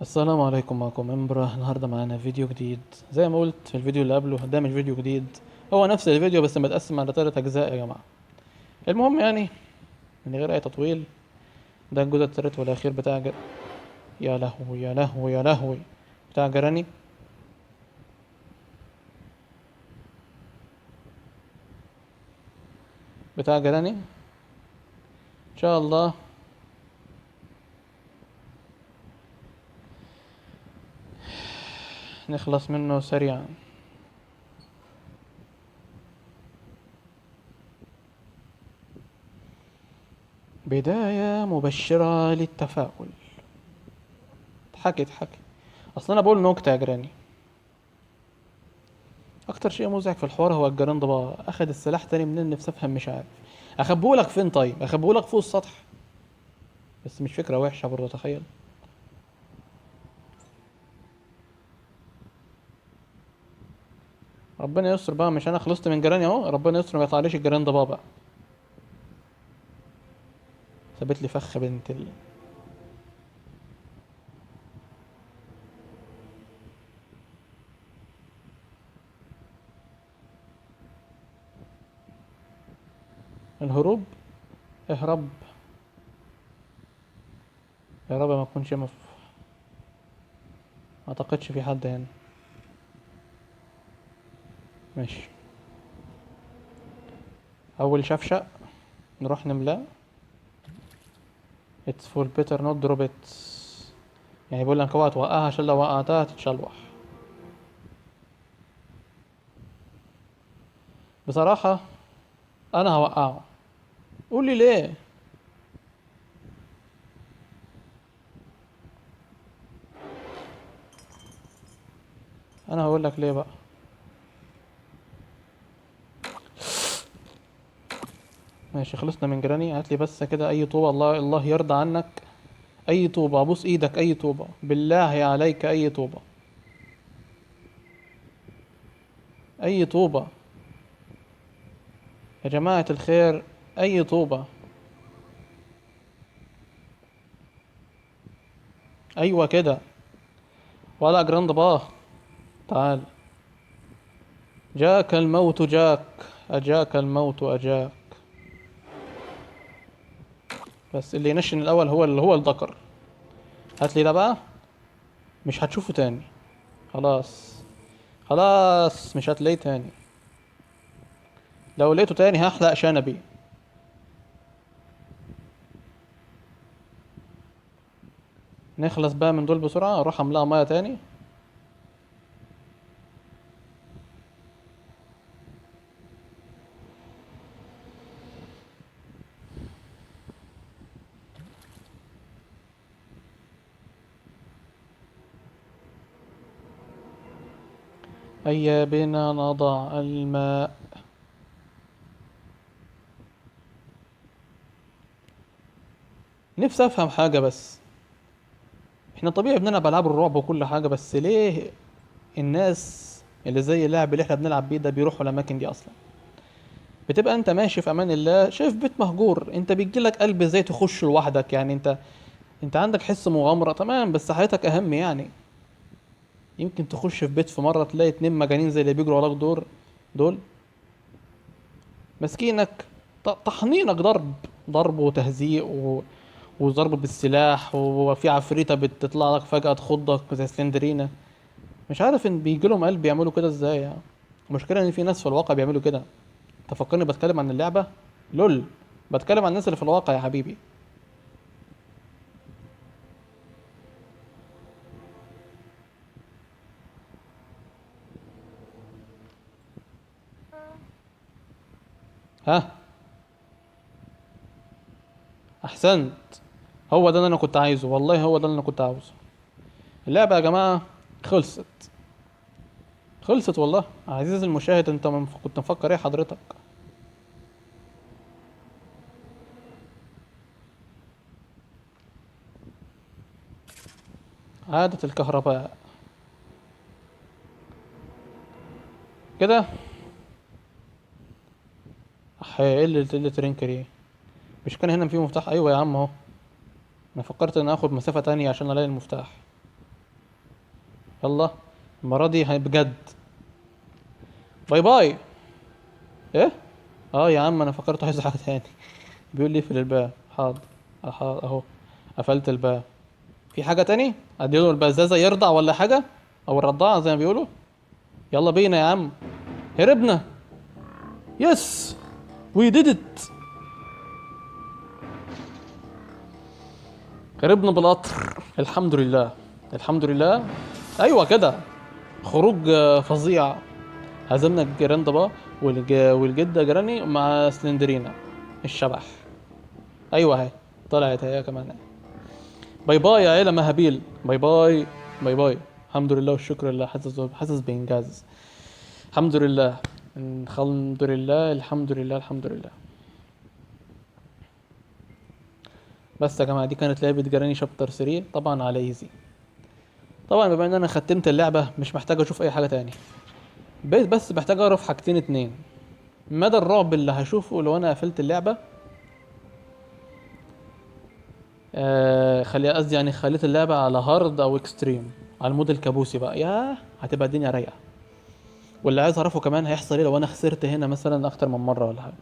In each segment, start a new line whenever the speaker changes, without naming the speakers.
السلام عليكم، معكم امبرا. النهارده معانا فيديو جديد. زي ما قلت في الفيديو اللي قبله، ده مش فيديو جديد، هو نفس الفيديو بس متقسم على 3 اجزاء يا جماعه. المهم يعني من غير اي تطويل، ده الجزء التالت والاخير بتاع يا لهوي يا لهوي يا لهوي، بتاع جراني. بتاع جراني ان شاء الله نخلص منه سريعا. بدايه مبشره للتفاؤل. اضحكي. اصل انا بقول نكته يا جراني. اكتر شيء مزعج في الحوار هو الجراند بقى اخد السلاح تاني منين؟ نفسي افهم، مش عارف. اخبيهولك فين؟ طيب اخبيهولك فوق السطح، بس مش فكره وحشه برضه، تخيل. ربنا يستر بقى، مش انا خلصت من جيراني اهو، ربنا يستر ما يطلعليش الجيران ده بقى. ثبت لي فخ بنت الهروب. اهرب. يا رب ما اكونش ما اعتقدش في حد هنا. ماشي. اول شفشق نروح نملاه. it's for better not drop it. يعني بيقول لك اوعى توقعها عشان لو وقعتها هتتشلوح. بصراحة انا هوقعه. قول لي ليه. انا هقول لك ليه بقى. ماشي، خلصنا من جيراني. هات لي بس كده اي طوبة، الله يرضى عنك. اي طوبة، ابوس ايدك، اي طوبة بالله عليك، اي طوبة. اي طوبة يا جماعة الخير، اي طوبة. ايوه كده. ولا جراند باه. تعال. جاك الموت جاك. اجاك الموت اجاك. بس اللي ينشن الاول هو اللي هو الذكر. هات لي ده بقى. مش هتشوفه تاني. خلاص. خلاص مش هتلاقيه تاني. لو لقيته تاني هحلق شنبي. نخلص بقى من دول بسرعة، اروح املاها مية تاني. هيا بنا نضع الماء. نفسي افهم حاجة بس. احنا طبيعي بنلعب العاب الرعب وكل حاجة، بس ليه الناس اللي زي اللعب اللي احنا بنلعب بيه ده بيروحوا الاماكن دي اصلا؟ بتبقى انت ماشي في امان الله شايف بيت مهجور، انت بيجيلك قلب ازاي تخش لوحدك؟ يعني انت عندك حس مغامرة تمام، بس حياتك اهم يعني. يمكن تخش في بيت في مرة تلاقي 2 مجانين زي اللي بيجروا وراك دول مسكينك. طحنينك ضرب. ضرب وتهزيق وضرب بالسلاح، وفي عفريتة بتطلع لك فجأة تخضك زي سلندرينا. مش عارف ان بيجيلهم قلب يعملوا كده ازاي يعني. المشكلة ان في ناس في الواقع بيعملوا كده. تفكرني بتكلم عن اللعبة؟ لول. بتكلم عن الناس اللي في الواقع يا حبيبي. ها. احسنت. هو ده اللي انا كنت عايزه، والله هو ده اللي انا كنت عاوزه. اللعبة يا جماعة خلصت. خلصت والله. عزيزي المشاهد، انت كنت مفكر ايه حضرتك؟ عادة الكهرباء. كده. ايه اللي ترينكر ايه؟ مش كان هنا في مفتاح؟ ايوه يا عم اهو. انا فكرت ان اخد مسافة تانية عشان الاقي المفتاح. يلا المرة دي بجد. باي باي. ايه؟ اه يا عم انا فكرت عايز حاجة تاني. بيقول لي اقفل الباب. حاضر. حاضر اهو. قفلت الباب. في حاجة تاني؟ اديله البزازة يرضع ولا حاجة؟ او الرضاعة زي ما بيقولوا. يلا بينا يا عم. هربنا. يس. وي ديد ات. هربنا بالقطر الحمد لله. الحمد لله. ايوه كده. خروج فظيع. هزمنا الجراندبا والجدة جراني مع سلندرينا الشبح. ايوه اهي. طلعت هي كمان. باي باي يا عيلة مهابيل. باي باي. باي باي. الحمد لله والشكر لله. حاسس بإنجاز. الحمد لله. الحمد لله الحمد لله الحمد لله. بس يا جماعة دي كانت لعبة جراني شابتر 3 طبعا على ايزي. طبعا بما ان انا ختمت اللعبة مش محتاج اشوف اي حاجة تاني. بس محتاج اعرف حاجتين اتنين. مدى الرعب اللي هشوفه لو انا قفلت اللعبة. خليها قصدي يعني خليت اللعبة على هارد او اكستريم. على المود الكابوسي بقى ياه هتبقى الدنيا رايقة. واللي عايز اعرفه كمان هيحصل ايه لو انا خسرت هنا مثلا اكتر من مرة ولا حاجة.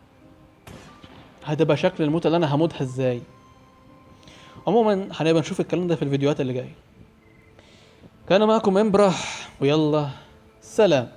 هتبقى شكل الموت اللي انا هموتها ازاي. عموما هنبقى نشوف الكلام ده في الفيديوهات اللي جايه. كان معكم امبرح ويلا سلام.